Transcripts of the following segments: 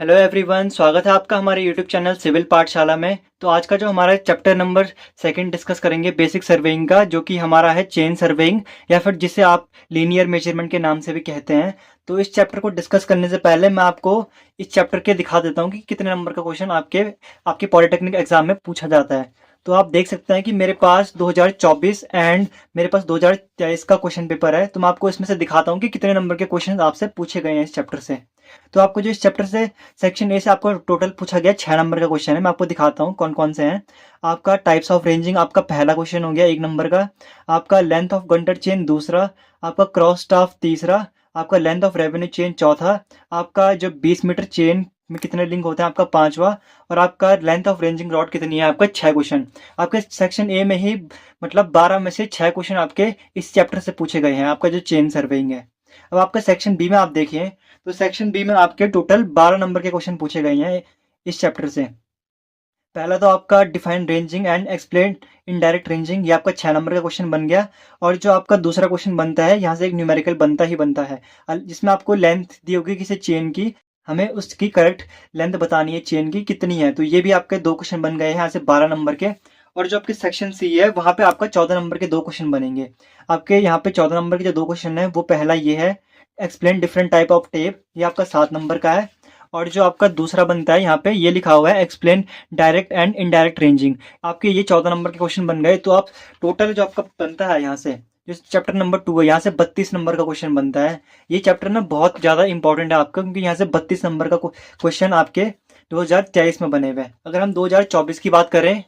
Hello everyone, स्वागत है आपका हमारे यूट्यूब चैनल सिविल पाठशाला में। तो आज का जो हमारा चैप्टर नंबर सेकंड डिस्कस करेंगे बेसिक सर्वेइंग का, जो कि हमारा है चेन सर्वेइंग या फिर जिसे आप लीनियर मेजरमेंट के नाम से भी कहते हैं। तो इस चैप्टर को डिस्कस करने से पहले मैं आपको इस चैप्टर के दिखा देता हूँ कि कितने नंबर का क्वेश्चन आपके आपके पॉलिटेक्निक एग्जाम में पूछा जाता है। तो आप देख सकते हैं कि मेरे पास 2024 एंड मेरे पास 2023 का क्वेश्चन पेपर है। तो मैं आपको इसमें से दिखाता हूँ कि कितने नंबर के क्वेश्चन आपसे पूछे गए हैं इस चैप्टर से। तो आपको जो इस चैप्टर से सेक्शन ए से आपको टोटल पूछा गया 6 नंबर का क्वेश्चन है। मैं आपको दिखाता हूँ कौन कौन से हैं। आपका टाइप्स ऑफ रेंजिंग आपका पहला क्वेश्चन हो गया 1 नंबर का। आपका लेंथ ऑफ गंटर चेन दूसरा। आपका क्रॉस स्टाफ तीसरा। आपका लेंथ ऑफ रेवेन्यू चेन चौथा। आपका जो 20 मीटर चेन में कितने लिंक होते हैं आपका पांचवा। और आपका लेंथ ऑफ रेंजिंग रॉड कितनी है आपका 6 क्वेश्चन। आपके सेक्शन ए में ही मतलब 12 में से 6 क्वेश्चन आपके इस चैप्टर से पूछे गए हैं, आपका जो चेन सर्वेइंग है। अब आपका सेक्शन बी में आप देखिए, तो सेक्शन बी में आपके टोटल 12 नंबर के क्वेश्चन पूछे गए हैं इस चैप्टर से। पहला तो आपका define ranging and explain indirect ranging, ये आपका 6 नंबर का क्वेश्चन बन गया। और जो आपका दूसरा क्वेश्चन बनता है, यहाँ से एक न्यूमेरिकल बनता ही बनता है, जिसमें आपको लेंथ दी होगी किसी चेन की, हमें उसकी करेक्ट लेंथ बतानी है चेन की कितनी है। तो ये भी आपके 2 क्वेश्चन बन गए हैं यहाँ से 12 नंबर के। और जो आपके सेक्शन सी है, वहां पे आपका 14 नंबर के 2 क्वेश्चन बनेंगे। आपके यहाँ पे 14 नंबर के जो 2 क्वेश्चन है, वो पहला ये है explain different type of tape, ये आपका 7 नंबर का है। और जो आपका दूसरा बनता है, यहाँ पे ये लिखा हुआ है explain direct and indirect ranging. आपके ये 14 नंबर के क्वेश्चन बन गए। तो आप टोटल जो आपका बनता है यहाँ से, जो चैप्टर नंबर 2 है, यहाँ से 32 नंबर का क्वेश्चन बनता है। ये चैप्टर ना बहुत ज्यादा इंपॉर्टेंट है आपका, क्योंकि यहाँ से 32 नंबर का क्वेश्चन आपके 2023 में बने हुए हैं। अगर हम 2024 की बात करें,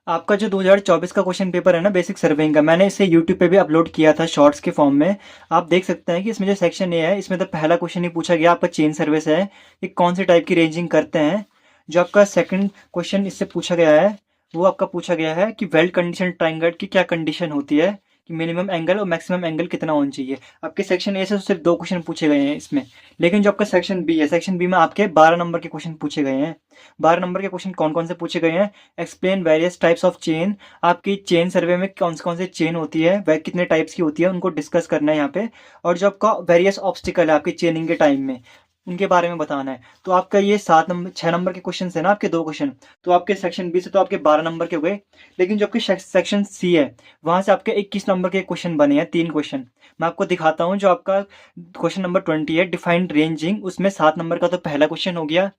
आपका जो 2024 का क्वेश्चन पेपर है ना बेसिक सर्वेइंग का, मैंने इसे यूट्यूब पे भी अपलोड किया था शॉर्ट्स के फॉर्म में। आप देख सकते हैं कि इसमें जो सेक्शन ए है, इसमें तो पहला क्वेश्चन ही पूछा गया आपका चेन सर्वे से है कि कौन सी टाइप की रेंजिंग करते हैं। जो आपका सेकंड क्वेश्चन इससे पूछा गया है, वो आपका पूछा गया है कि वेल्ड कंडीशन ट्राइंगल की क्या कंडीशन होती है, कि मिनिमम एंगल और मैक्सिमम एंगल कितना होना चाहिए। आपके सेक्शन ए से तो सिर्फ 2 क्वेश्चन पूछे गए हैं इसमें। लेकिन जो आपका सेक्शन बी है, सेक्शन बी में आपके 12 नंबर के क्वेश्चन पूछे गए हैं। 12 नंबर के क्वेश्चन कौन कौन से पूछे गए हैं? Explain various types of chain, आपकी चेन सर्वे में कौन से चेन होती है, वह कितने टाइप्स की होती है, उनको डिस्कस करना है यहाँ पे। और जो आपका वेरियस ऑब्स्टिकल है आपकी चेनिंग के टाइम में, उनके बारे में बताना है। तो आपका ये 6 नंबर के क्वेश्चन है ना आपके 2 क्वेश्चन, तो आपके सेक्शन बी से तो आपके 12 नंबर के हो गए। लेकिन जो आपके सेक्शन सी है, वहां से आपके 21 नंबर के क्वेश्चन बने हैं, 3 क्वेश्चन। मैं आपको दिखाता हूँ। जो आपका क्वेश्चन नंबर 20 है डिफाइंड रेंजिंग, उसमें 7 नंबर का तो पहला क्वेश्चन हो गया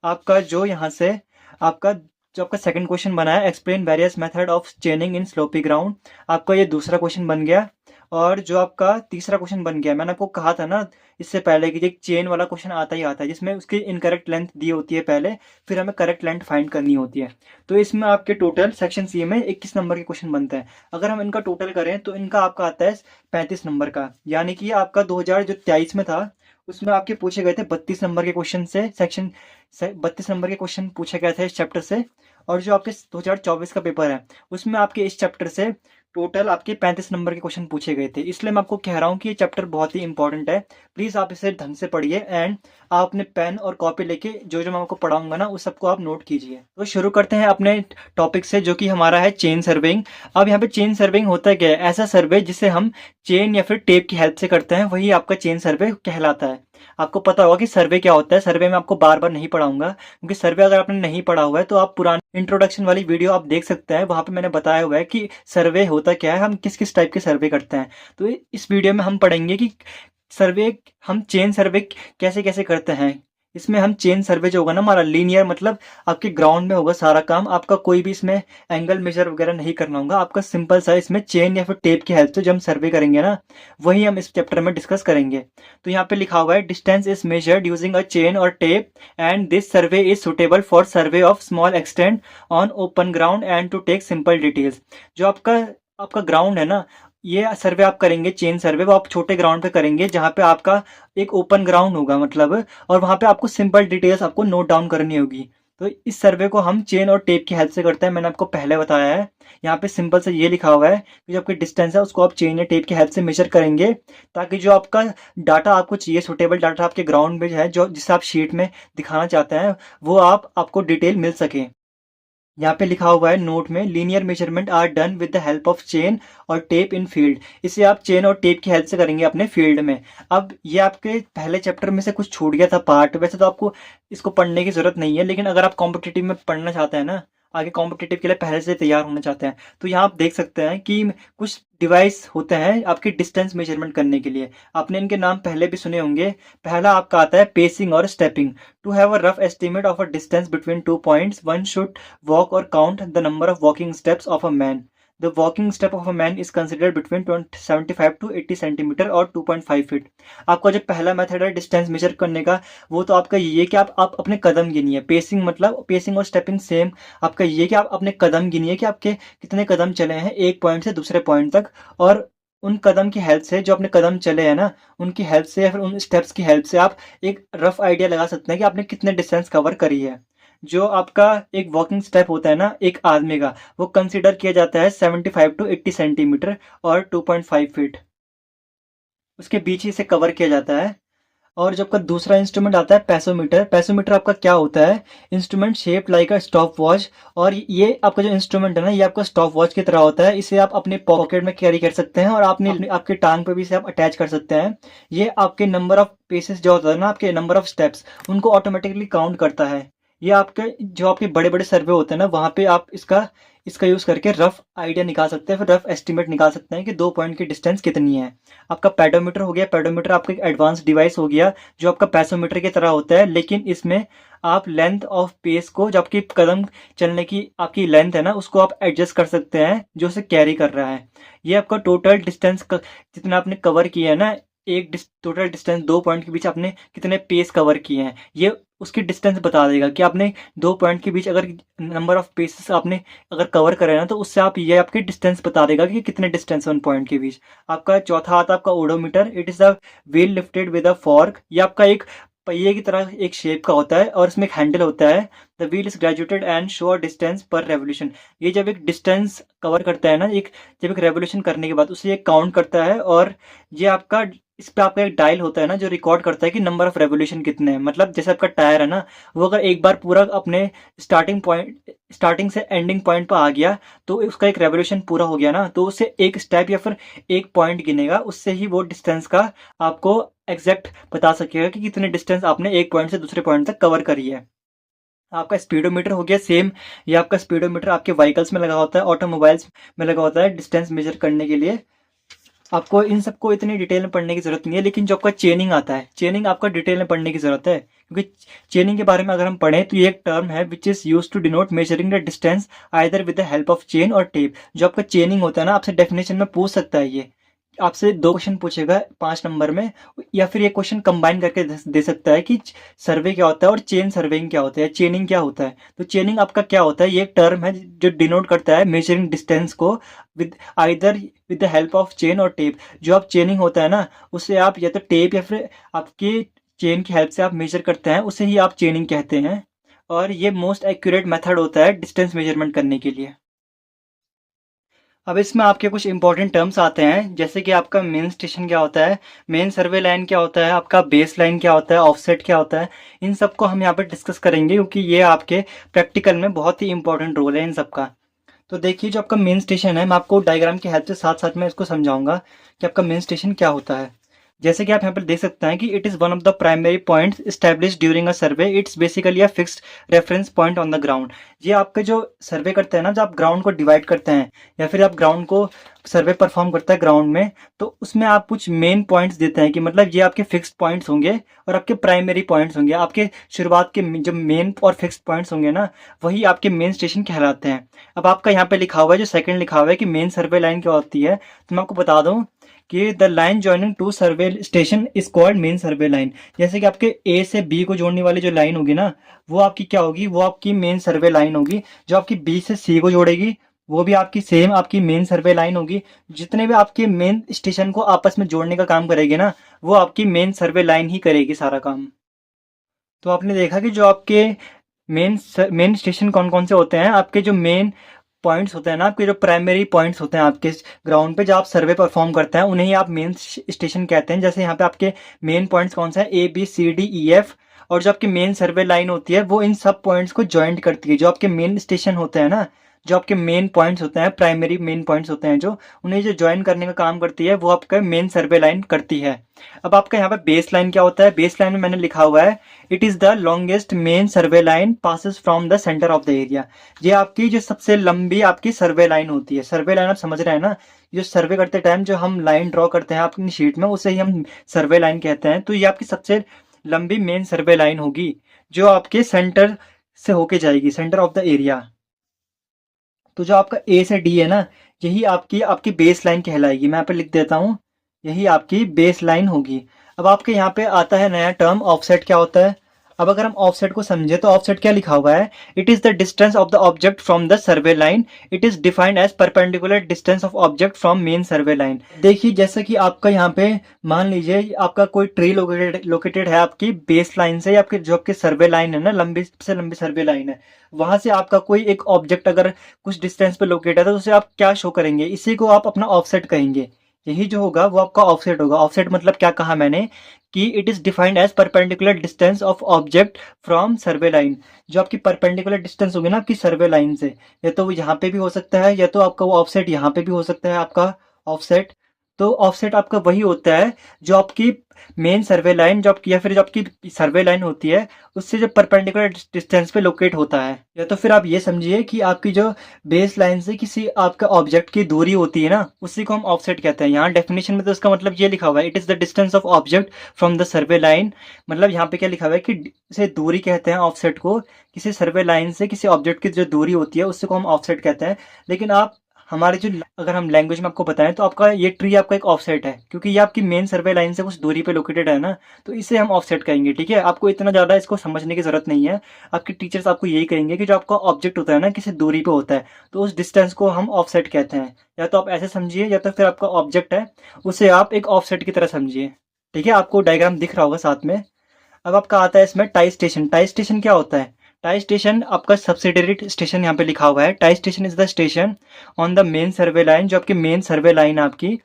आपका। जो यहाँ से आपका जो आपका सेकंड क्वेश्चन बना है explain various method of चेनिंग in sloppy ground, आपका ये दूसरा क्वेश्चन बन गया। और जो आपका तीसरा क्वेश्चन बन गया, मैंने आपको कहा था ना इससे पहले कि एक चेन वाला क्वेश्चन आता ही आता है, जिसमें उसकी इनकरेक्ट लेंथ दी होती है पहले, फिर हमें करेक्ट लेंथ फाइंड करनी होती है। तो इसमें आपके टोटल सेक्शन सी में 21 नंबर के क्वेश्चन बनते हैं। अगर हम इनका टोटल करें तो इनका आपका आता है 35 नंबर का, यानी कि आपका 2023 में था, उसमें आपके पूछे गए थे 32 नंबर के क्वेश्चन से, सेक्शन 32 नंबर के क्वेश्चन पूछे गए थे इस चैप्टर से। और जो आपके 2024 का पेपर है, उसमें आपके इस चैप्टर से टोटल आपके 35 नंबर के क्वेश्चन पूछे गए थे। इसलिए मैं आपको कह रहा हूँ कि ये चैप्टर बहुत ही इंपॉर्टेंट है। प्लीज आप इसे ढंग से पढ़िए एंड आप अपने पेन और कॉपी लेके जो जो मैं आपको पढ़ाऊंगा ना, उस सबको आप नोट कीजिए। तो शुरू करते हैं अपने टॉपिक से, जो कि हमारा है चेन सर्वेइंग। अब यहाँ पे चेन सर्वेइंग होता है क्या है? ऐसा सर्वे जिसे हम चेन या फिर टेप की हेल्प से करते हैं, वही आपका चेन सर्वे कहलाता है। आपको पता होगा कि सर्वे क्या होता है। सर्वे में आपको बार बार नहीं पढ़ाऊंगा, क्योंकि सर्वे अगर आपने नहीं पढ़ा हुआ है तो आप पुरानी इंट्रोडक्शन वाली वीडियो आप देख सकते हैं, वहां पे मैंने बताया हुआ है कि सर्वे होता क्या है, हम किस किस टाइप के सर्वे करते हैं। तो इस वीडियो में हम पढ़ेंगे कि सर्वे, हम चेन सर्वे कैसे कैसे करते हैं। इसमें हम चेन सर्वे जो होगा ना हमारा लीनियर, मतलब आपके ग्राउंड में होगा सारा काम, आपका कोई भी इसमें एंगल मेजर वगैरह नहीं करना होगा। आपका सिंपल सा इसमें चेन या फिर टेप की हेल्प से जब हम सर्वे करेंगे ना, वही हम इस चैप्टर में डिस्कस करेंगे। तो यहाँ पे लिखा हुआ है distance is measured using a chain और tape and this survey is suitable for survey of small extent on open ground and to take simple details. जो आपका आपका ग्राउंड है ना, ये सर्वे आप करेंगे चेन सर्वे, वो आप छोटे ग्राउंड पे करेंगे जहाँ पे आपका एक ओपन ग्राउंड होगा मतलब, और वहाँ पे आपको सिंपल डिटेल्स आपको नोट डाउन करनी होगी। तो इस सर्वे को हम चेन और टेप की हेल्प से करते हैं, मैंने आपको पहले बताया है। यहाँ पे सिंपल से ये लिखा हुआ है कि जो आपकी डिस्टेंस है उसको आप चेन या टेप की हेल्प से मेजर करेंगे, ताकि जो आपका डाटा आपको चाहिए, सुटेबल डाटा आपके ग्राउंड में है, जो जिसे आप शीट में दिखाना चाहते हैं, वो आपको डिटेल मिल सके। यहाँ पे लिखा हुआ है नोट में, linear measurement are done with the help of chain और टेप इन फील्ड। इसे आप चेन और टेप की हेल्प से करेंगे अपने फील्ड में। अब ये आपके पहले चैप्टर में से कुछ छूट गया था पार्ट, वैसे तो आपको इसको पढ़ने की जरूरत नहीं है, लेकिन अगर आप कॉम्पिटिटिव में पढ़ना चाहते हैं ना, आगे कॉम्पिटिटिव के लिए पहले से तैयार होना चाहते हैं, तो यहाँ आप देख सकते हैं कि कुछ डिवाइस होते हैं आपकी डिस्टेंस मेजरमेंट करने के लिए। आपने इनके नाम पहले भी सुने होंगे। पहला आपका आता है पेसिंग और stepping. To have a rough estimate of a distance between 2 points, one should walk or count the number of walking steps of a man. The walking step of a man is considered between 75 to 80 centimetre और 2.5 feet. आपका जो पहला method है distance measure करने का, वो तो आपका ये है कि आप अपने कदम गिनिए। पेसिंग मतलब पेसिंग और स्टेपिंग सेम। आपका ये कि आप अपने कदम गिनिए कि आपके कितने कदम चले हैं एक पॉइंट से दूसरे पॉइंट तक, और उन कदम की हेल्प से, जो अपने कदम चले हैं ना, उनकी हेल्प से या फिर उन स्टेप्स की हेल्प से आप एक रफ आइडिया लगा सकते हैं कि आपने कितने डिस्टेंस कवर करी है। जो आपका एक वॉकिंग स्टेप होता है ना एक आदमी का, वो कंसीडर किया जाता है 75 टू 80 सेंटीमीटर और 2.5 फीट, उसके बीच ही इसे कवर किया जाता है। और जब का दूसरा इंस्ट्रूमेंट आता है पैसोमीटर। पैसोमीटर आपका क्या होता है? Instrument shape like a stop watch. और ये आपका जो इंस्ट्रूमेंट है ना, ये आपका स्टॉप वॉच की तरह होता है। इसे आप अपने पॉकेट में कैरी कर सकते हैं और आपने आपके टांग पे भी इसे आप अटैच कर सकते हैं। ये आपके नंबर ऑफ पेसेस जो होता है ना, आपके नंबर ऑफ स्टेप्स, उनको ऑटोमेटिकली काउंट करता है। ये आपके जो आपके बड़े बड़े सर्वे होते हैं ना, वहाँ पे आप इसका इसका यूज करके रफ आइडिया निकाल सकते हैं, फिर रफ एस्टिमेट निकाल सकते हैं कि 2 पॉइंट की डिस्टेंस कितनी है। आपका पेडोमीटर हो गया। पेडोमीटर आपका एक एडवांस डिवाइस हो गया जो आपका पैसोमीटर की तरह होता है, लेकिन इसमें आप लेंथ ऑफ पेस को, जो आपकी कदम चलने की आपकी लेंथ है ना, उसको आप एडजस्ट कर सकते हैं जो उसे कैरी कर रहा है। ये आपका टोटल डिस्टेंस जितना आपने कवर किया है ना, टोटल डिस्टेंस 2 पॉइंट के बीच आपने कितने पेस कवर किए हैं, ये उसकी डिस्टेंस बता देगा कि आपने 2 पॉइंट के बीच अगर नंबर ऑफ पेसेस आपने अगर कवर करे ना, तो उससे आप ये आपकी डिस्टेंस बता देगा कि कितने डिस्टेंस 1 पॉइंट के बीच। आपका चौथा आता है आपका odometer. It is a wheel lifted with a fork. ये आपका एक पहिए की तरह एक शेप का होता है और इसमें एक हैंडल होता है। The wheel is graduated and show a distance पर रेवोल्यूशन। ये जब एक डिस्टेंस कवर करता है ना, जब एक रेवोल्यूशन करने के बाद उसे ये काउंट करता है। और ये आपका इस पे आपका एक डायल होता है ना, जो रिकॉर्ड करता है कि नंबर ऑफ रेवोल्यूशन कितने हैं। मतलब जैसे आपका टायर है ना, वो अगर एक बार पूरा अपने स्टार्टिंग से एंडिंग पॉइंट पर आ गया, तो उसका एक रेवोल्यूशन पूरा हो गया ना, तो उससे एक स्टेप या फिर एक पॉइंट गिनेगा। उससे ही वो डिस्टेंस का आपको एग्जैक्ट बता सकेगा कि कितने डिस्टेंस आपने एक पॉइंट से दूसरे पॉइंट तक कवर करी है। आपका स्पीडोमीटर हो गया सेम। ये आपका स्पीडोमीटर आपके व्हीकल्स में लगा होता है, ऑटोमोबाइल्स में लगा होता है डिस्टेंस मेजर करने के लिए। आपको इन सबको इतनी डिटेल में पढ़ने की जरूरत नहीं है, लेकिन जो आपका चेनिंग आता है, चेनिंग आपका डिटेल में पढ़ने की जरूरत है, क्योंकि चेनिंग के बारे में अगर हम पढ़ें तो ये एक टर्म है which is use to denote measuring the distance either with the help of chain और टेप। जो आपका चेनिंग होता है ना, आपसे डेफिनेशन में पूछ सकता है। ये आपसे 2 क्वेश्चन पूछेगा 5 नंबर में, या फिर ये क्वेश्चन कंबाइन करके दे सकता है कि सर्वे क्या होता है और चेन सर्वेइंग क्या होता है, चेनिंग क्या होता है। तो चेनिंग आपका क्या होता है? ये एक टर्म है जो डिनोट करता है मेजरिंग डिस्टेंस को with either with the help of chain और टेप। जो आप चेनिंग होता है ना, उसे आप या तो टेप या फिर आपकी चेन की हेल्प से आप मेजर करते हैं, उसे ही आप चेनिंग कहते हैं। और ये मोस्ट एक्यूरेट मेथड होता है डिस्टेंस मेजरमेंट करने के लिए। अब इसमें आपके कुछ इंपॉर्टेंट टर्म्स आते हैं, जैसे कि आपका मेन स्टेशन क्या होता है, मेन सर्वे लाइन क्या होता है, आपका बेस लाइन क्या होता है, ऑफसेट क्या होता है। इन सबको हम यहाँ पर डिस्कस करेंगे, क्योंकि ये आपके प्रैक्टिकल में बहुत ही इंपॉर्टेंट रोल है इन सबका। तो देखिए, जो आपका मेन स्टेशन है, मैं आपको डायग्राम की हेल्प से साथ साथ में इसको समझाऊंगा कि आपका मेन स्टेशन क्या होता है। जैसे कि आप यहाँ पर देख सकते हैं कि it is one of the primary points established during a survey. It's basically a fixed reference point on the ground. ये आपके जो सर्वे करते हैं ना, जब आप ग्राउंड को डिवाइड करते हैं या फिर आप ग्राउंड को सर्वे परफॉर्म करता है ग्राउंड में, तो उसमें आप कुछ मेन पॉइंट्स देते हैं कि मतलब ये आपके फिक्स्ड पॉइंट्स होंगे और आपके प्राइमरी पॉइंट्स होंगे। आपके शुरुआत के जो मेन और फिक्स्ड पॉइंट्स होंगे ना, वही आपके मेन स्टेशन कहलाते हैं। अब आपका यहाँ पे लिखा हुआ है, जो सेकंड लिखा हुआ है कि मेन सर्वे लाइन क्या होती है, तो मैं आपको बता दूं कि the line joining to survey station is called main survey line. जैसे कि आपके ए से बी को जोड़ने वाली जो लाइन होगी ना, वो आपकी क्या होगी, वो आपकी मेन सर्वे लाइन होगी। जो आपकी बी से सी को जोड़ेगी, वो भी आपकी सेम आपकी मेन सर्वे लाइन होगी। जितने भी आपके मेन स्टेशन को आपस में जोड़ने का काम करेगी ना, वो आपकी मेन सर्वे लाइन ही करेगी सारा काम। तो आपने देखा कि जो आपके मेन स्टेशन कौन कौन से होते हैं। आपके जो मेन पॉइंट्स होते हैं ना, आपके जो प्राइमरी पॉइंट्स होते हैं आपके ग्राउंड पे, जब आप सर्वे परफॉर्म करते हैं, उन्हें ही आप मेन स्टेशन कहते हैं। जैसे यहाँ पे आपके मेन पॉइंट्स कौन से हैं, A B C D E F. और जो आपकी मेन सर्वे लाइन होती है वो इन सब पॉइंट्स को ज्वाइंट करती है। जो आपके मेन स्टेशन होते हैं ना, जो आपके मेन पॉइंट्स होते हैं, प्राइमरी मेन पॉइंट्स होते हैं, जो उन्हें जो ज्वाइन करने का काम करती है वो आपका मेन सर्वे लाइन करती है। अब आपका यहाँ पे बेस लाइन क्या होता है? बेस लाइन में मैंने लिखा हुआ है it is the longest main survey line passes from the centre of the area. ये आपकी जो सबसे लंबी आपकी सर्वे लाइन होती है। सर्वे लाइन आप समझ रहे हैं ना, जो सर्वे करते टाइम जो हम लाइन ड्रॉ करते हैं अपनी शीट में, उसे ही हम सर्वे लाइन कहते हैं। तो ये आपकी सबसे लंबी मेन सर्वे लाइन होगी जो आपके सेंटर से होके जाएगी, सेंटर ऑफ द एरिया। तो जो आपका ए से डी है ना, यही आपकी आपकी बेस लाइन कहलाएगी। मैं यहाँ पे लिख देता हूँ, यही आपकी बेस लाइन होगी। अब आपके यहाँ पे आता है नया टर्म ऑफसेट। क्या होता है? अब अगर हम ऑफसेट को समझे तो ऑफसेट क्या लिखा हुआ है? It is the distance of the object from the survey line. It is defined as perpendicular distance of object from main survey line. देखिए जैसे कि आपका यहाँ पे मान लीजिए आपका कोई ट्री लोकेटेड है आपकी बेस लाइन से, या आपकी जो आपकी सर्वे लाइन है ना, लंबी से लंबी सर्वे लाइन है, वहां से आपका कोई एक ऑब्जेक्ट अगर कुछ डिस्टेंस पे लोकेट है तो उसे आप क्या शो करेंगे? इसी को आप अपना ऑफसेट कहेंगे। यही जो होगा वो आपका ऑफसेट होगा। ऑफसेट मतलब क्या कहा मैंने कि it is defined as perpendicular distance of object from survey line. जो आपकी परपेंडिकुलर डिस्टेंस होगी ना आपकी सर्वे लाइन से, या तो वो यहाँ पे भी हो सकता है, या तो आपका वो ऑफसेट यहाँ पे भी हो सकता है आपका ऑफसेट। तो ऑफसेट आपका वही होता है जो आपकी मेन सर्वे लाइन जो आपकी, या फिर जो आपकी सर्वे लाइन होती है, उससे जो परपेंडिकुलर डिस्टेंस पे लोकेट होता है। या तो फिर आप ये समझिए कि आपकी जो बेस लाइन से किसी आपका ऑब्जेक्ट की दूरी होती है ना, उसी को हम ऑफसेट कहते हैं। यहाँ डेफिनेशन में तो इसका मतलब ये लिखा हुआ है, it is the distance of object from the survey line. मतलब यहाँ पे क्या लिखा हुआ है कि इसे दूरी कहते हैं ऑफसेट को। किसी सर्वे लाइन से किसी ऑब्जेक्ट की जो दूरी होती है उससे को हम ऑफसेट कहते हैं। लेकिन आप हमारे जो अगर हम लैंग्वेज में आपको बताएं तो आपका ये ट्री आपका एक ऑफसेट है, क्योंकि ये आपकी मेन सर्वे लाइन से कुछ दूरी पे लोकेटेड है ना, तो इसे हम ऑफसेट कहेंगे। ठीक है, आपको इतना ज़्यादा इसको समझने की जरूरत नहीं है। आपके टीचर्स आपको यही कहेंगे कि जो आपका ऑब्जेक्ट होता है ना किसी दूरी पे होता है, तो उस डिस्टेंस को हम ऑफसेट कहते हैं। या तो आप ऐसे समझिए, या तो फिर आपका ऑब्जेक्ट है उसे आप एक ऑफसेट की तरह समझिए। ठीक है, आपको डायग्राम दिख रहा होगा साथ में। अब आपका आता है इसमें टाई स्टेशन। टाई स्टेशन क्या होता है? टाई स्टेशन आपका सब्सिडरी स्टेशन यहाँ पे लिखा हुआ है। Tie station is the station on the main survey line. जो आपकी मेन सर्वे लाइन है आपकी,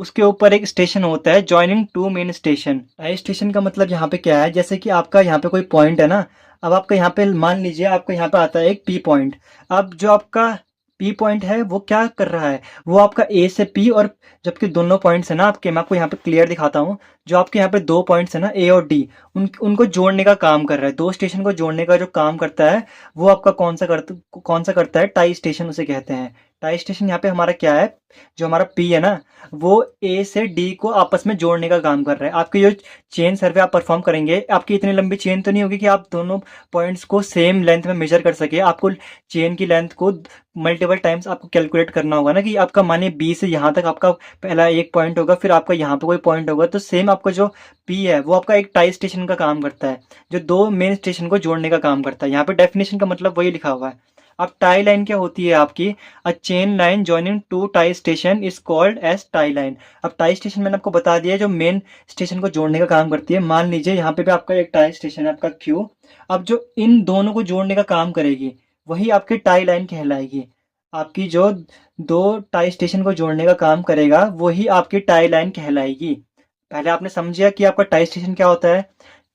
उसके ऊपर एक स्टेशन होता है joining two main station. Tie station का मतलब यहाँ पे क्या है? जैसे कि आपका यहाँ पे कोई पॉइंट है ना, अब आपका यहाँ पे मान लीजिए आपका यहाँ पे आता है एक पी पॉइंट। अब जो आपका पी पॉइंट है वो क्या कर रहा है? वो आपका ए से पी, और जबकि दोनों पॉइंट्स है ना आपके, मैं आपको यहाँ पे क्लियर दिखाता हूँ। जो आपके यहाँ पे दो पॉइंट्स है ना ए और डी, उनको जोड़ने का काम कर रहा है। दो स्टेशन को जोड़ने का जो काम करता है वो आपका कौन सा करता है? टाई स्टेशन उसे कहते हैं। टाई स्टेशन यहाँ पे हमारा क्या है? जो हमारा पी है ना, वो ए से डी को आपस में जोड़ने का काम कर रहा है। आपकी जो चेन सर्वे आप परफॉर्म करेंगे, आपकी इतनी लंबी चेन तो नहीं होगी कि आप दोनों पॉइंट्स को सेम लेंथ में मेजर कर सके। आपको चेन की लेंथ को मल्टीपल टाइम्स आपको कैलकुलेट करना होगा ना, कि आपका माने बी से यहाँ तक आपका पहला एक पॉइंट होगा, फिर आपका यहाँ पे कोई पॉइंट होगा, तो सेम आपका जो पी है वो आपका एक टाई स्टेशन का काम करता है, जो दो मेन स्टेशन को जोड़ने का काम करता है। यहाँ पे डेफिनेशन का मतलब वही लिखा हुआ है। अब टाई लाइन क्या होती है आपकी? A chain line joining to tie station is called as tie line. अब टाई स्टेशन मैंने आपको बता दिया जो मेन स्टेशन को जोड़ने का काम करती है। मान लीजिए यहाँ पे भी आपका एक टाई स्टेशन है आपका क्यू। अब जो इन दोनों को जोड़ने का काम करेगी वही आपकी टाई लाइन कहलाएगी। आपकी जो दो टाई स्टेशन को जोड़ने का काम करेगा वही आपकी टाई लाइन कहलाएगी। पहले आपने समझिया कि आपका टाई स्टेशन क्या होता है?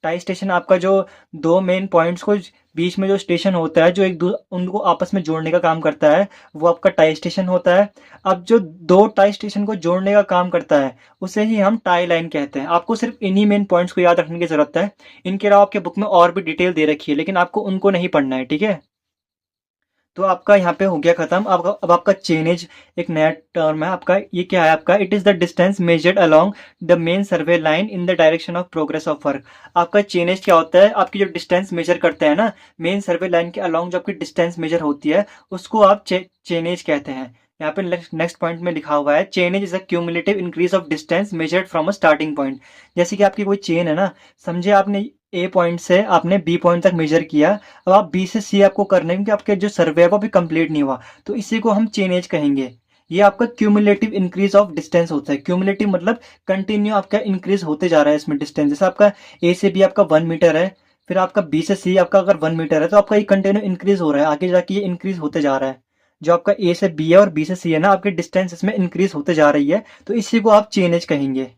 टाई स्टेशन आपका जो दो मेन पॉइंट्स को बीच में जो स्टेशन होता है, जो उनको आपस में जोड़ने का काम करता है, वो आपका टाई स्टेशन होता है। अब जो दो टाई स्टेशन को जोड़ने का काम करता है उसे ही हम टाई लाइन कहते हैं। आपको सिर्फ इन्हीं मेन पॉइंट्स को याद रखने की जरूरत है। इनके अलावा आपके बुक में और भी डिटेल दे रखी है, लेकिन आपको उनको नहीं पढ़ना है। ठीक है, तो आपका यहाँ पे हो गया खत्म। अब आपका चेनेज एक नया टर्म है आपका। ये क्या है आपका? It is the distance measured along the main survey line in the direction of progress of work. आपका चेनेज क्या होता है? आपकी जो डिस्टेंस मेजर करते हैं ना मेन सर्वे लाइन के अलोंग, जो आपकी डिस्टेंस मेजर होती है उसको आप चेनेज कहते हैं। यहाँ पे नेक्स्ट पॉइंट में लिखा हुआ है, chainage is a cumulative increase of distance measured from a starting point. जैसे कि आपकी कोई चेन है ना, समझे आपने ए पॉइंट से आपने बी पॉइंट तक मेजर किया। अब आप बी से सी आपको करना है, क्योंकि आपके जो सर्वे है वो अभी कंप्लीट नहीं हुआ, तो इसी को हम चेनेज कहेंगे। ये आपका क्यूमुलेटिव इंक्रीज ऑफ डिस्टेंस होता है। क्यूमुलेटिव मतलब कंटिन्यू आपका इंक्रीज होते जा रहा है इसमें डिस्टेंस। जैसे आपका ए से बी आपका 1 मीटर है, फिर आपका बी से सी आपका अगर 1 मीटर है, तो आपका ये कंटिन्यू इंक्रीज हो रहा है, आगे जाके ये इंक्रीज होते जा रहा है। जो आपका ए से बी है और बी से सी है ना, आपकी डिस्टेंस इसमें इंक्रीज होते जा रही है, तो इसी को आप चेनेज कहेंगे।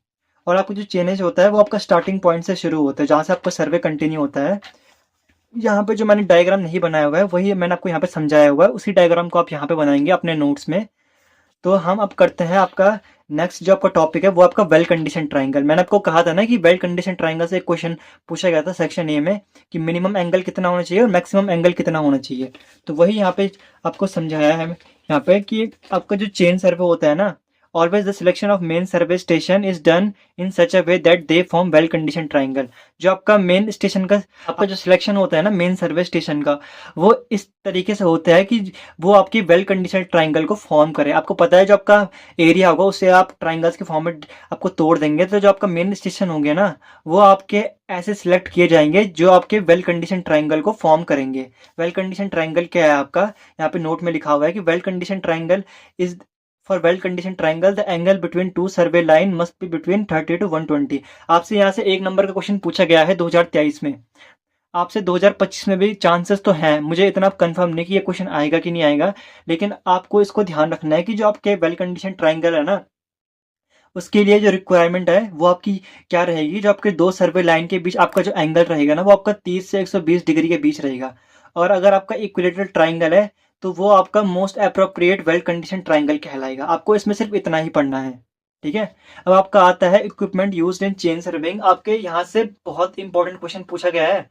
और आपका जो चेनेज होता है वो आपका स्टार्टिंग पॉइंट से शुरू होता है, जहाँ से आपका सर्वे कंटिन्यू होता है। यहाँ पे जो मैंने डायग्राम नहीं बनाया हुआ है वही मैंने आपको यहाँ पे समझाया हुआ है, उसी डायग्राम को आप यहाँ पे बनाएंगे अपने नोट्स में। तो हम अब करते हैं आपका नेक्स्ट जो आपका टॉपिक है वो आपका वेल कंडीशन ट्राइंगल। मैंने आपको कहा था ना कि वेल कंडीशन ट्राइंगल से एक क्वेश्चन पूछा गया था सेक्शन ए में कि मिनिमम एंगल कितना होना चाहिए और मैक्सिमम एंगल कितना होना चाहिए। तो वही यहाँ पे आपको समझाया है यहाँ पे कि आपका जो चेन सर्वे होता है ना, always the selection of main survey station is done in such a way that they form well condition triangle. जो आपका मेन स्टेशन का आपका जो सिलेक्शन होता है ना मेन सर्वे स्टेशन का, वो इस तरीके से होता है कि वो आपकी वेल कंडीशन ट्राइंगल को फॉर्म करे। आपको पता है जो आपका एरिया होगा उसे आप ट्राइंगल्स के फॉर्म में आपको तोड़ देंगे, तो जो आपका मेन स्टेशन होंगे ना वो आपके ऐसे सिलेक्ट किए जाएंगे जो आपके वेल कंडीशन ट्राइंगल को फॉर्म करेंगे। वेल कंडीशन ट्राइंगल क्या है आपका, यहाँ पे नोट में लिखा हुआ है कि well condition triangle is for well condition triangle the angle between two survey line must be between 30 to 120। आपसे यहाँ से एक नंबर का क्वेश्चन पूछा गया है 2023 में, आपसे 2025 में भी चांसेस तो हैं, मुझे इतना कंफर्म नहीं कि ये क्वेश्चन आएगा कि नहीं आएगा, लेकिन आपको इसको ध्यान रखना है कि जो आपके वेल कंडीशन ट्राइंगल है ना उसके लिए जो रिक्वायरमेंट है वो आपकी क्या रहेगी, जो आपके दो सर्वे लाइन के बीच आपका जो एंगल रहेगा ना वो आपका 30 से 120 डिग्री के बीच रहेगा। और अगर आपका इक्विलेटरल ट्राइंगल है तो वो आपका most appropriate well condition triangle कहलाएगा। आपको इसमें सिर्फ इतना ही पढ़ना है, ठीक है। अब आपका आता है equipment used in chain surveying. आपके यहाँ से बहुत इंपॉर्टेंट क्वेश्चन पूछा गया है,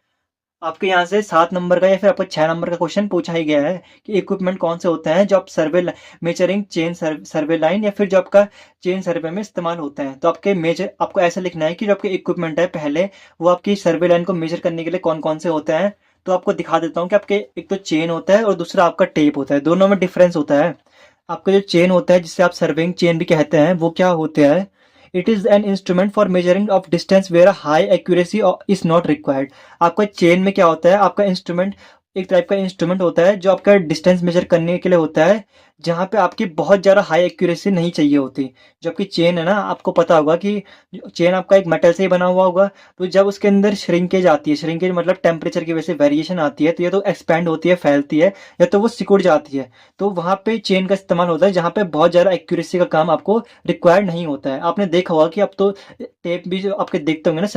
आपके यहाँ से 7 नंबर का या फिर आपको 6 नंबर का क्वेश्चन पूछा ही गया है कि इक्विपमेंट कौन से होते हैं जो आप सर्वे मेजरिंग चेन सर्वे लाइन या फिर जो आपका चेन सर्वे में इस्तेमाल होते हैं। तो आपके मेजर आपको ऐसा लिखना है कि जो आपके इक्विपमेंट है पहले वो आपकी सर्वे लाइन को मेजर करने के लिए कौन कौन से होते हैं। तो आपको दिखा देता हूँ कि आपके एक तो चेन होता है और दूसरा आपका टेप होता है, दोनों में डिफरेंस होता है। आपका जो चेन होता है जिसे आप सर्वेइंग चेन भी कहते हैं वो क्या होता है, it is an instrument for measuring of distance where high accuracy is not required. आपका चेन में क्या होता है, आपका इंस्ट्रूमेंट एक टाइप का इंस्ट्रूमेंट होता है जो आपका डिस्टेंस मेजर करने के लिए होता है, जहाँ पे आपकी बहुत ज़्यादा हाई एक्यूरेसी नहीं चाहिए होती। जो आपकी चेन है ना, आपको पता होगा कि चेन आपका एक मेटल से ही बना हुआ होगा, तो जब उसके अंदर श्रिंकेज आती है, श्रिंकेज मतलब टेम्परेचर की वजह से वेरिएशन आती है, तो या तो एक्सपैंड होती है फैलती है या तो वो सिकुड़ जाती है। तो वहाँ पे चेन का इस्तेमाल होता है जहाँ पे बहुत ज़्यादा एक्यूरेसी का काम आपको रिक्वायर्ड नहीं होता है। आपने देखा होगा कि अब तो टेप भी जो आपके देखते होंगे ना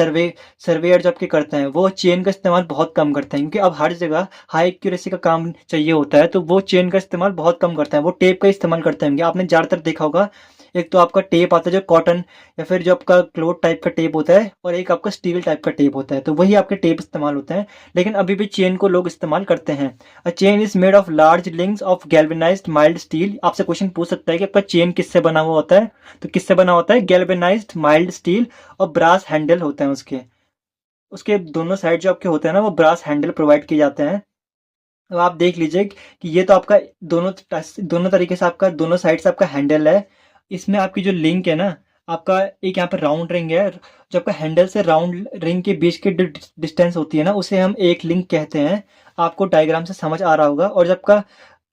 सर्वेयर जो आपके करते हैं वो चेन का इस्तेमाल बहुत कम करते हैं, क्योंकि अब हर जगह हाई एक्यूरेसी का काम चाहिए होता है, तो वो चेन का इस्तेमाल बहुत कम करता है, वो टेप का इस्तेमाल करते हैं। आपने ज़्यादातर देखा होगा एक तो आपका टेप आता है जो कॉटन या फिर जो आपका क्लोथ टाइप का टेप होता है, और एक आपका स्टील टाइप का टेप होता है, तो वही आपके टेप इस्तेमाल होते हैं। लेकिन अभी भी चेन को लोग इस्तेमाल करते हैं। A chain is made of large links of galvanised mild steel. आपसे क्वेश्चन पूछ सकता है कि आपका चेन किससे बना हुआ होता है, तो किससे बना होता है, गैल्वेनाइज्ड माइल्ड स्टील और ब्रास हैंडल होते हैं उसके उसके दोनों साइड जो आपके होते हैं ना वो ब्रास हैंडल प्रोवाइड किए जाते हैं। अब आप देख लीजिए कि ये तो आपका दोनों दोनों तरीके से आपका दोनों साइड से आपका हैंडल है। इसमें आपकी जो लिंक है ना, आपका एक यहाँ पर राउंड रिंग है, जो आपका हैंडल से राउंड रिंग के बीच की डिस्टेंस होती है ना उसे हम एक लिंक कहते हैं। आपको डायग्राम से समझ आ रहा होगा। और जब का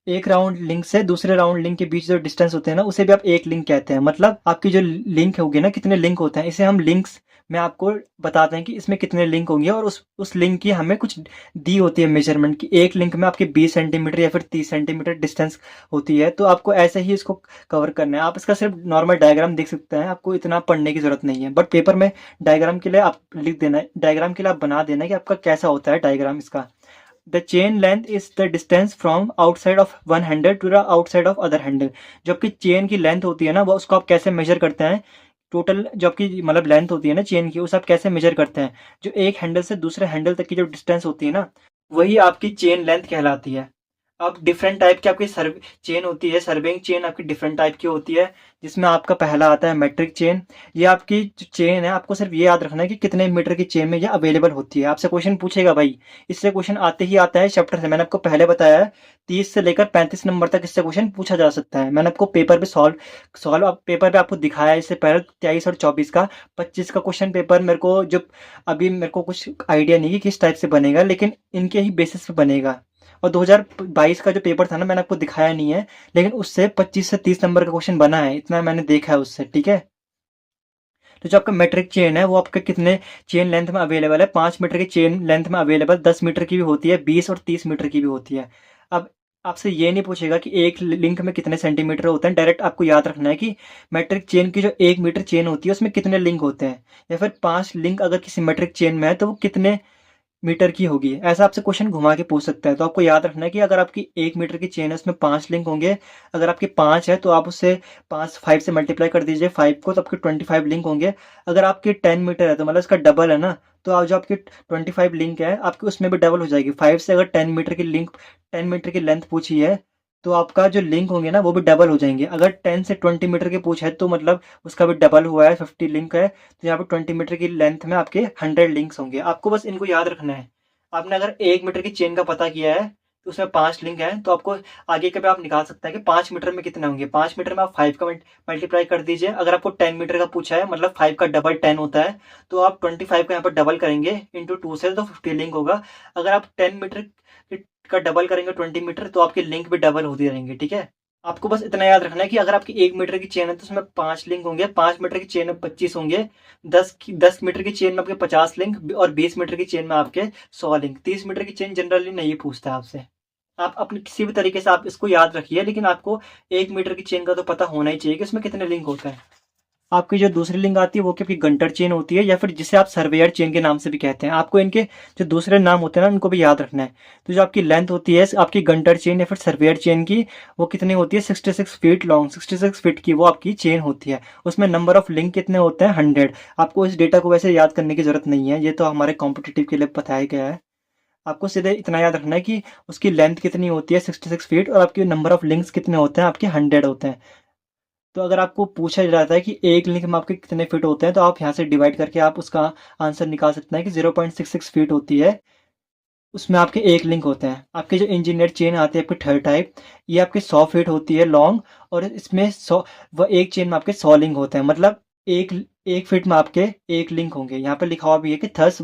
एक राउंड लिंक से दूसरे राउंड लिंक के बीच जो डिस्टेंस होते हैं ना उसे भी आप एक लिंक कहते हैं। मतलब आपकी जो लिंक होगी ना, कितने लिंक होते हैं, इसे हम लिंक्स में आपको बताते हैं कि इसमें कितने लिंक होंगे, और उस लिंक की हमें कुछ दी होती है मेजरमेंट की। एक लिंक में आपकी 20 सेंटीमीटर या फिर 30 सेंटीमीटर डिस्टेंस होती है, तो आपको ऐसे ही इसको कवर करना है। आप इसका सिर्फ नॉर्मल डायग्राम देख सकते हैं, आपको इतना पढ़ने की जरूरत नहीं है, बट पेपर में डायग्राम के लिए आप लिख देना है, डायग्राम के लिए आप बना देना है कि आपका कैसा होता है डायग्राम इसका। The chain length is the distance from outside of one handle to the outside of other handle. जो आपकी चेन की लेंथ होती है ना वो उसको आप कैसे मेजर करते हैं, टोटल जो आपकी मतलब लेंथ होती है ना चेन की उसे आप कैसे मेजर करते हैं, जो एक हैंडल से दूसरे हैंडल तक की जो डिस्टेंस होती है ना वही आपकी चेन लेंथ कहलाती है। अब डिफरेंट टाइप की आपकी सर्व चेन होती है, सर्वेइंग चेन आपकी डिफरेंट टाइप की होती है, जिसमें आपका पहला आता है मेट्रिक चेन। ये आपकी जो चेन है आपको सिर्फ ये याद रखना है कि कितने मीटर की चेन में ये अवेलेबल होती है। आपसे क्वेश्चन पूछेगा भाई, इससे क्वेश्चन आते ही आता है चैप्टर से। मैंने आपको पहले बताया है 30 से लेकर 35 नंबर तक इससे क्वेश्चन पूछा जा सकता है। मैंने आपको पेपर पे सॉल्व पेपर पे आपको दिखाया है इससे पहले 23 और 24 का। 25 का क्वेश्चन पेपर मेरे को जो अभी मेरे को कुछ आइडिया नहीं कि किस टाइप से बनेगा, लेकिन इनके ही बेसिस पे बनेगा। और 2022 का जो पेपर था ना मैंने आपको दिखाया नहीं है, लेकिन उससे 25 से 30 नंबर का क्वेश्चन बना है, इतना मैंने देखा है उससे, ठीक है। तो जो आपका मेट्रिक चेन है वो आपके कितने चेन लेंथ में अवेलेबल है, 5 मीटर की चेन लेंथ में अवेलेबल, 10 मीटर की भी होती है, 20 और 30 मीटर की भी होती है। अब आपसे ये नहीं पूछेगा कि एक लिंक में कितने सेंटीमीटर होते हैं। डायरेक्ट आपको याद रखना है कि मेट्रिक चेन की जो 1 मीटर चेन होती है उसमें कितने लिंक होते हैं, या फिर 5 लिंक अगर किसी मेट्रिक चेन में है तो वो कितने मीटर की होगी। ऐसा आपसे क्वेश्चन घुमा के पूछ सकता है। तो आपको याद रखना है कि अगर आपकी 1 मीटर की चेन है उसमें 5 लिंक होंगे। अगर आपके 5 है तो आप उससे 5 से मल्टीप्लाई कर दीजिए 5 को, तो आपके 25 लिंक होंगे। अगर आपके 10 मीटर है तो मतलब इसका डबल है ना, तो आप जो आपकी 25 लिंक है आपकी उसमें भी डबल हो जाएगी। 5 से अगर 10 मीटर की लिंक, 10 मीटर की लेंथ पूछी है तो आपका जो लिंक होंगे ना वो भी डबल हो जाएंगे। अगर 10 से 20 मीटर की पूछ है तो मतलब उसका भी डबल हुआ है, 50 लिंक है, तो यहाँ पे 20 मीटर की लेंथ में आपके 100 लिंक्स होंगे। आपको बस इनको याद रखना है। आपने अगर 1 मीटर की चेन का पता किया है तो उसमें 5 लिंक हैं, तो आपको आगे के पे आप निकाल सकते हैं कि 5 मीटर में कितने होंगे। 5 मीटर में आप 5 का मल्टीप्लाई कर दीजिए। अगर आपको 10 मीटर का पूछा है मतलब 5 का डबल 10 होता है, तो आप 25 का यहाँ पर डबल करेंगे इंटू 2 से, तो 50 लिंक होगा। अगर आप 10 मीटर का डबल करेंगे 20 मीटर, तो आपके लिंक भी डबल होती रहेंगे। ठीक है, आपको बस इतना याद रखना है कि अगर आपकी 1 मीटर की चेन है तो उसमें 5 लिंक होंगे, 5 मीटर की चेन में 25 होंगे, 10 मीटर की चेन में आपके 50 लिंक, और 20 मीटर की चेन में आपके 100 लिंक। 30 मीटर की चेन जनरली नहीं पूछता है आपसे। आप अपने किसी भी तरीके से आप इसको याद रखिए, लेकिन आपको 1 मीटर की चेन का तो पता होना ही चाहिए कि उसमें कितने लिंक होते हैं। आपकी जो दूसरी लिंक आती है वो आपकी गंटर चेन होती है, या फिर जिसे आप सर्वेयर चेन के नाम से भी कहते हैं। आपको इनके जो दूसरे नाम होते हैं ना उनको भी याद रखना है। तो जो आपकी लेंथ होती है आपकी गंटर चेन या फिर सर्वेयर चेन की, वो कितनी होती है 66 फीट लॉन्ग, 66 फीट की वो आपकी चेन होती है। उसमें नंबर ऑफ लिंक कितने होते हैं 100। आपको इस डेटा को वैसे याद करने की जरूरत नहीं है, ये तो हमारे कॉम्पिटिटिव के लिए बताया गया है। आपको सीधे इतना याद रखना है कि उसकी लेंथ कितनी होती है 66 फीट, और आपके नंबर ऑफ लिंक्स कितने होते हैं आपके 100 होते हैं। तो अगर आपको पूछा जाता है कि एक लिंक में आपके कितने फिट होते हैं, तो आप यहाँ से डिवाइड करके आप उसका आंसर निकाल सकते हैं कि 0.66 फीट होती है, उसमें आपके एक लिंक होते हैं। आपके जो इंजीनियर चेन आती है आपकी थर्ड टाइप, ये आपके 100 फीट होती है लॉन्ग, और इसमें 100 व एक चेन में आपके 100 लिंक होते हैं। मतलब एक एक फीट में आपके एक लिंक होंगे। यहाँ पे लिखा हुआ भी है कि thus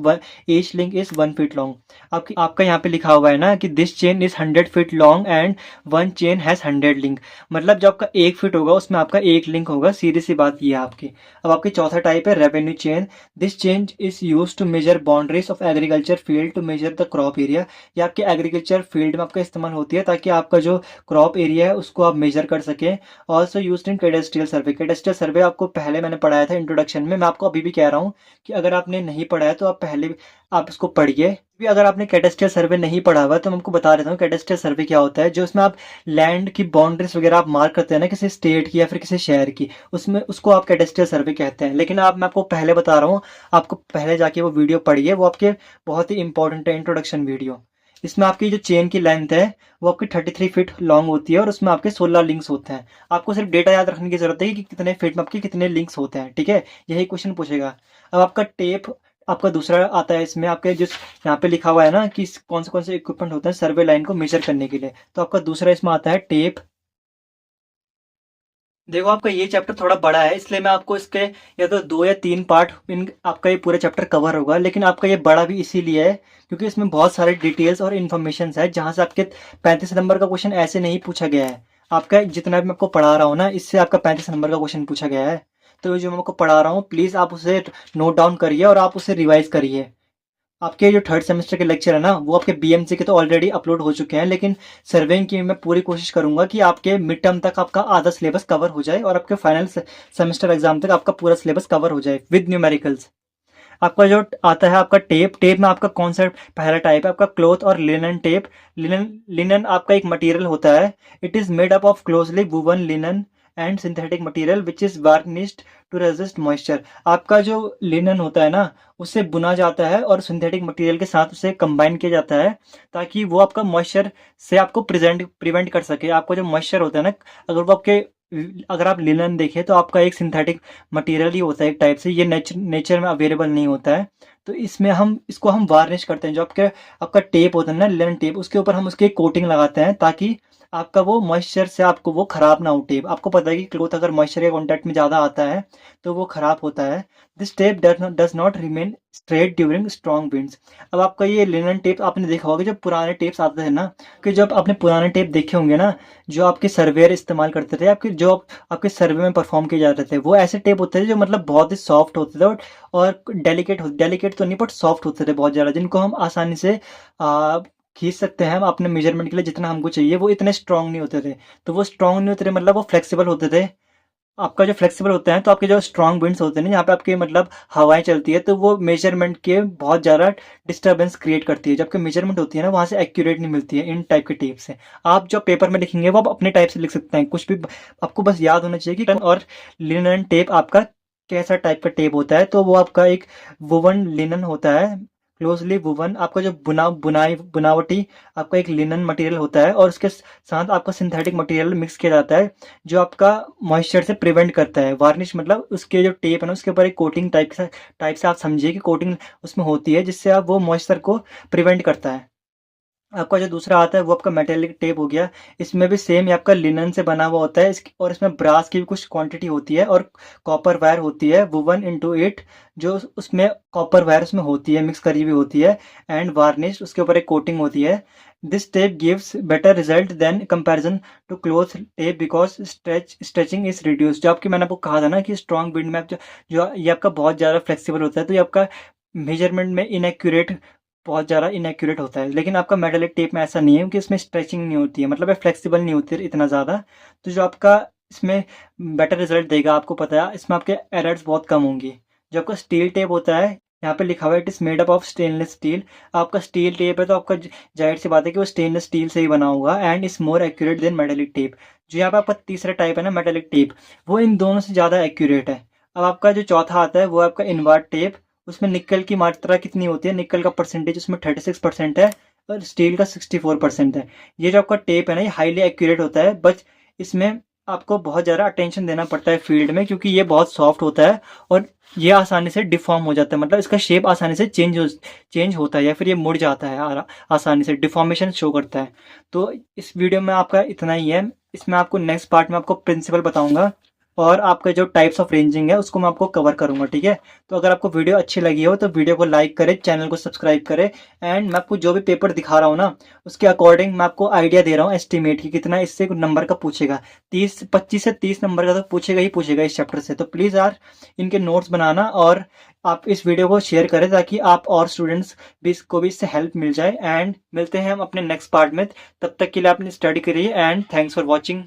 each link is 1 feet long. आपका यहाँ पे लिखा हुआ है ना कि this chain is 100 feet long and one chain has 100 link. मतलब जो आपका एक फीट होगा उसमें आपका एक लिंक होगा। सीधी सी बात ये है आपकी। अब आपकी चौथा टाइप है revenue chain. This chain is use to measure boundaries of agriculture field to measure the crop area. ये आपके एग्रीकल्चर फील्ड में आपका इस्तेमाल होती है ताकि आपका जो क्रॉप एरिया है उसको आप मेजर कर सकें। ऑल्सो यूज इन कैडेस्ट्रियल सर्वे। कैडेस्ट्रियल सर्वे आपको पहले मैंने पढ़ाया था इंट्रोडक्शन में। मैं आपको अभी भी कह रहा हूँ कि अगर आपने नहीं पढ़ा है तो आप पहले आप इसको पढ़िए। भी अगर आपने कैडेस्ट्रियल सर्वे नहीं पढ़ा हुआ तो मैं आपको बता देता हूँ कैडेस्ट्रियल सर्वे क्या होता है। जो इसमें आप लैंड की बाउंड्रीज वगैरह आप मार्क करते हैं ना किसी स्टेट की या फिर किसी शहर की, उसमें उसको आप कैडेस्ट्रियल सर्वे कहते हैं। लेकिन मैं आपको पहले बता रहा हूँ, आपको पहले जाके वो वीडियो पढ़िए, वो आपके बहुत ही इंपॉर्टेंट है, इंट्रोडक्शन वीडियो। इसमें आपकी जो चेन की लेंथ है वो आपकी 33 फीट लॉन्ग होती है, और उसमें आपके 16 लिंक्स होते हैं। आपको सिर्फ डेटा याद रखने की जरूरत है कि कितने फीट में आपके कितने लिंक्स होते हैं। ठीक है, यही क्वेश्चन पूछेगा। अब आपका टेप आपका दूसरा आता है। इसमें आपके जिस यहाँ पे लिखा हुआ है ना कि कौन से इक्विपमेंट होते हैं सर्वे लाइन को मेजर करने के लिए, तो आपका दूसरा इसमें आता है टेप। देखो आपका ये चैप्टर थोड़ा बड़ा है, इसलिए मैं आपको इसके या तो 2 या 3 पार्ट इन आपका ये पूरा चैप्टर कवर होगा। लेकिन आपका ये बड़ा भी इसीलिए है क्योंकि इसमें बहुत सारे डिटेल्स और इन्फॉर्मेशन है जहाँ से आपके 35 नंबर का क्वेश्चन ऐसे नहीं पूछा गया है। आपका जितना भी मैं आपको पढ़ा रहा हूँ ना, इससे आपका 35 नंबर का क्वेश्चन पूछा गया है। तो जो मैं आपको पढ़ा रहा हूँ प्लीज़ आप उसे नोट डाउन करिए और आप उसे रिवाइज करिए। आपके जो थर्ड सेमेस्टर के लेक्चर है ना वो आपके बीएमसी के तो ऑलरेडी अपलोड हो चुके हैं, लेकिन सर्वेइंग की मैं पूरी कोशिश करूंगा कि आपके मिड टर्म तक आपका आधा सिलेबस कवर हो जाए और आपके फाइनल सेमेस्टर एग्जाम तक आपका पूरा सिलेबस कवर हो जाए विद न्यूमेरिकल्स। आपका जो आता है आपका टेप। टेप में आपका कौन सा पहला टाइप है आपका क्लॉथ और लिनन टेप। लिनन आपका एक मटेरियल होता है। It is made up of closely woven linen and synthetic material which is varnished to resist moisture. आपका जो लिनन होता है ना उससे बुना जाता है और सिंथेटिक मटेरियल के साथ उसे कंबाइन किया जाता है ताकि वो आपका मॉइस्चर से आपको प्रिवेंट कर सके। आपका जो मॉइस्चर होता है ना, अगर वो आपके अगर आप लिनन देखें तो आपका एक सिंथेटिक मटेरियल ही होता है एक टाइप से। ये नेचर में अवेलेबल नहीं होता है। तो इसमें हम इसको हम वार्निश करते हैं। जो आपका टेप होता है ना लिनन टेप, उसके ऊपर हम उसके कोटिंग लगाते हैं ताकि आपका वो मॉइस्चर से आपको वो खराब ना हो टेप। आपको पता है कि क्लोथ अगर मॉइस्चर के कॉन्टैक्ट में ज़्यादा आता है तो वो खराब होता है। This tape does not remain straight during strong winds. अब आपका ये लिनन टेप आपने देखा होगा, जो पुराने टेप्स आते थे ना, कि जब आपने पुराने टेप देखे होंगे ना जो आपके सर्वेयर इस्तेमाल करते थे, आपके सर्वे में परफॉर्म किए जाते थे, वो ऐसे टेप होते थे जो मतलब बहुत ही सॉफ्ट होते थे और डेलिकेट तो नहीं बट सॉफ्ट होते थे बहुत ज़्यादा, जिनको हम आसानी से खींच सकते हैं हम अपने मेजरमेंट के लिए जितना हमको चाहिए, वो इतने स्ट्रांग नहीं होते थे। तो वो स्ट्रांग नहीं होते थे मतलब वो फ्लेक्सिबल होते थे। आपका जो फ्लेक्सिबल होता है तो आपके जो स्ट्रांग विंड्स होते हैं ना, यहाँ पे आपके मतलब हवाएं चलती है, तो वो मेजरमेंट के बहुत ज़्यादा डिस्टर्बेंस क्रिएट करती है। जबकि मेजरमेंट होती है ना, वहाँ से एक्यूरेट नहीं मिलती है इन टाइप के टेप से। आप जो पेपर में लिखेंगे वो आप अपने टाइप से लिख सकते हैं, कुछ भी आपको बस याद होना चाहिए कि और लिनन टेप आपका कैसा टाइप का टेप होता है। तो वो आपका एक वुवन लिनन होता है, क्लोजली वुवन। आपका जो बुनावटी आपका एक लिनन मटेरियल होता है, और उसके साथ आपका सिंथेटिक मटेरियल मिक्स किया जाता है, जो आपका मॉइस्चर से प्रिवेंट करता है। वार्निश मतलब उसके जो टेप है ना, उसके ऊपर एक कोटिंग टाइप से आप समझिए कि कोटिंग उसमें होती है, जिससे आप वो मॉइस्चर को प्रिवेंट करता है। आपका जो दूसरा आता है वो आपका मेटेलिक टेप हो गया। इसमें भी सेम ये आपका लिनन से बना हुआ होता है, और इसमें ब्रास की भी कुछ क्वांटिटी होती है, और कॉपर वायर होती है वुवन इनटू इट, जो उसमें कॉपर वायर उसमें होती है, मिक्स करी हुई होती है, एंड वार्निश, उसके ऊपर एक कोटिंग होती है। This tape gives better result than comparison to cloth tape because stretching is reduce. जो आपकी मैंने आपको कहा था ना कि स्ट्रॉन्ग बिंड में जो ये आपका बहुत ज़्यादा फ्लेक्सिबल होता है, तो ये आपका मेजरमेंट में इनएक्यूरेट, बहुत ज़्यादा इनएक्यूरेट होता है। लेकिन आपका मेटालिक टेप में ऐसा नहीं है, क्योंकि इसमें स्ट्रेचिंग नहीं होती है, मतलब ये फ्लेक्सिबल नहीं होती है इतना ज़्यादा। तो जो आपका इसमें बेटर रिजल्ट देगा, आपको पता है इसमें आपके एरर्स बहुत कम होंगी। जो आपका स्टील टेप होता है, यहाँ पे लिखा हुआ है it is made up of stainless steel. आपका स्टील टेप है तो आपका जाहिर सी बात है कि वो स्टेनलेस स्टील से ही बना होगा, and is more accurate then metallic tape. जो यहाँ पे आपका तीसरा टाइप है ना मेटालिक टेप, वो इन दोनों से ज़्यादा एक्यूरेट है। अब आपका जो चौथा आता है वो आपका इनवर्ट टेप। उसमें निकल की मात्रा कितनी होती है, निकल का परसेंटेज उसमें 36% है, और स्टील का 64% है। ये जो आपका टेप है ना, ये हाईली एक्यूरेट होता है, बट इसमें आपको बहुत ज़्यादा अटेंशन देना पड़ता है फील्ड में, क्योंकि ये बहुत सॉफ्ट होता है, और ये आसानी से डिफॉर्म हो जाता है, मतलब इसका शेप आसानी से चेंज होता है, या फिर ये मुड़ जाता है आसानी से डिफॉर्मेशन शो करता है। तो इस वीडियो में आपका इतना ही है। इसमें आपको नेक्स्ट पार्ट में आपको प्रिंसिपल बताऊंगा, और आपका जो टाइप्स ऑफ रेंजिंग है उसको मैं आपको कवर करूंगा, ठीक है। तो अगर आपको वीडियो अच्छी लगी हो तो वीडियो को लाइक करें, चैनल को सब्सक्राइब करें, एंड मैं आपको जो भी पेपर दिखा रहा हूँ ना, उसके अकॉर्डिंग मैं आपको आइडिया दे रहा हूँ एस्टिमेट की कितना इससे नंबर का पूछेगा। 25 से 30 नंबर का तो पूछेगा ही पूछेगा इस चैप्टर से। तो प्लीज़ यार इनके नोट्स बनाना, और आप इस वीडियो को शेयर करें, ताकि आप और स्टूडेंट्स भी को भी इससे हेल्प मिल जाए। एंड मिलते हैं हम अपने नेक्स्ट पार्ट में। तब तक के लिए आपने स्टडी करिए, एंड थैंक्स फॉर वॉचिंग।